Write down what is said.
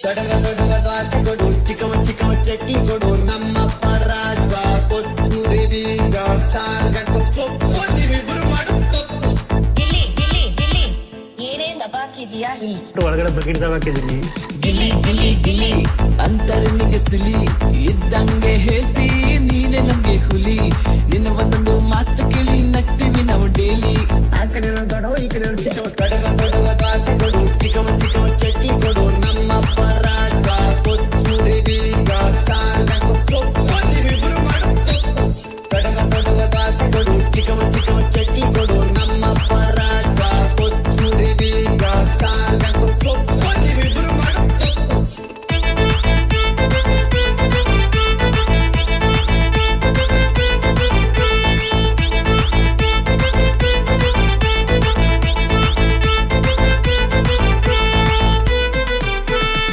ದೊಡವ ದೊಡವ ದ್ವಾಸೆ ಕೊಡು, ಚಿಕ್ಕವ ಚಿಕ್ಕವ ಚಟ್ನಿ ಕೊಡು, ನಮ್ಮಪ್ಪ ರಾಜ ಕೊತ್ತೂರಿ ಬೀಜ ಸಾರ್ಗ ಸೊಪ್ಪು ನೀವಿಬ್ರು ಮಾಡು ತಪ್ಪು. ಗಿಲ್ಲಿ ಗಿಲ್ಲಿ ಗಿಲ್ಲಿ ಏನೇನ್ ದಬಾಕಿದ್ಯಾ ಇಲ್ಲಿ ಒಳಗಡೆ ಬಕೆಟ್ ಹಾಕಿದೀನಿ. ಗಿಲಿ ಗಿಲಿ ಗಿಲಿ ಅಂತರನಿಗೆ ಸುಲಿ ಇದ್ದಂಗೆ ಹೇಳ್ತಿ ನೀನೆ ನಮ್ಗೆ ಹುಲಿ. ನಿನ್ನ ಒಂದೊಂದು ಮಾತು ಕೇಳಿ ನಗ್ತೀವಿ ನಾವು ಡೈಲಿ. ಆ ಕಡೆ ದೊಡ್ಡವ ಈ ಕಡೆ ಚಿಕ್ಕವ. ದೊಡವ ದೊಡವ ದ್ವಾಸೆ ಕೊಡು, ಚಿಕ್ಕವ ಚಿಕ್ಕವ ಚಟ್ನಿ ಕೊಡು,